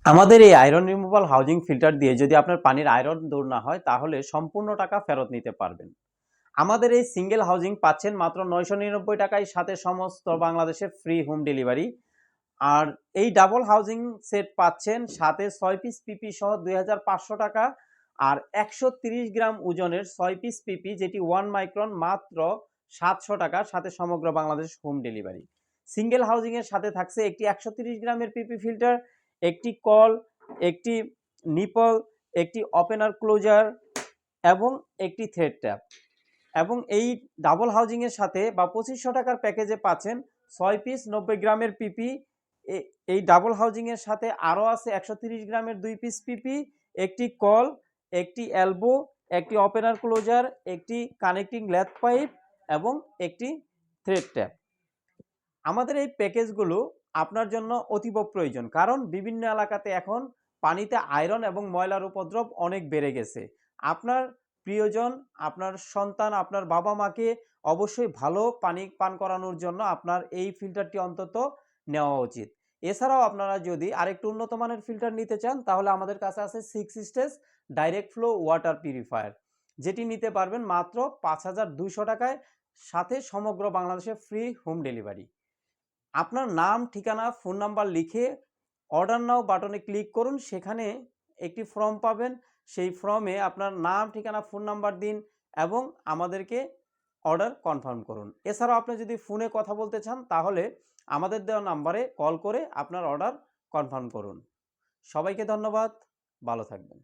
আমাদের এই iron removal housing filter দিয়ে যদি আপনার পানির আয়রন দূর না হয় তাহলে সম্পূর্ণ টাকা ফেরত নিতে পারবেন। আমাদের এই সিঙ্গেল হাউজিং পাচ্ছেন মাত্র 999 টাকায়, সাথে সমস্ত বাংলাদেশে ফ্রি হোম ডেলিভারি। আর এই ডাবল হাউজিং সেট পাচ্ছেন সাথে 6 পিস পিপি সহ 2500 টাকা, আর 130 গ্রাম ওজনের 6 পিস পিপি যেটি 1 মাইক্রন মাত্র 700 টাকা, সাথে সমগ্র Bangladesh home delivery. Single housing এর সাথে থাকছে একটি 130 গ্রামের পিপি ফিল্টার, একটি কল, একটি নিপল, একটি ওপেনার ক্লোজার এবং একটি থ্রেড ট্যাপ। এবং এই ডাবল হাউজিং এর সাথে বা 2500 টাকার প্যাকেজে পাচ্ছেন 6 পিস 90 গ্রামের পিপি। এই ডাবল হাউজিং এর সাথে আরো আছে 130 গ্রামের 2 পিস পিপি, একটি কল, একটি এলবো, একটি ওপেনার ক্লোজার, একটি কানেক্টিং ল্যাথ পাইপ এবং একটি থ্রেড ট্যাপ। আমাদের এই প্যাকেজগুলো আপনার জন্য অতীব প্রয়োজন, কারণ বিভিন্ন এলাকাতে এখন পানিতে আয়রন এবং ময়লার উপদ্রব অনেক বেড়ে গেছে। আপনার প্রিয়জন, আপনার সন্তান, আপনার বাবা মাকে অবশ্যই ভালো পানি পান করানোর জন্য আপনার এই ফিল্টারটি অন্তত নেওয়া উচিত। এছাড়াও আপনারা যদি আরেকটু উন্নত মানের ফিল্টার নিতে চান তাহলে আমাদের কাছে আছে 6 stage direct flow water purifier, যেটি নিতে পারবেন মাত্র 5200 টাকায়, সাথে সমগ্র বাংলাদেশে ফ্রি হোম ডেলিভারি। আপনার নাম, ঠিকানা, ফোন নাম্বার লিখে অর্ডার নাও বাটনে ক্লিক করুন। সেখানে একটি ফর্ম পাবেন। সেই ফর্মে আপনার নাম, ঠিকানা, ফোন নাম্বার দিন এবং আমাদেরকে অর্ডার কনফার্ম করুন। এছাড়াও আপনি যদি ফোনে কথা বলতে চান তাহলে আমাদের দেওয়া নাম্বারে কল করে আপনার অর্ডার কনফার্ম করুন। সবাইকে ধন্যবাদ, ভালো থাকবেন।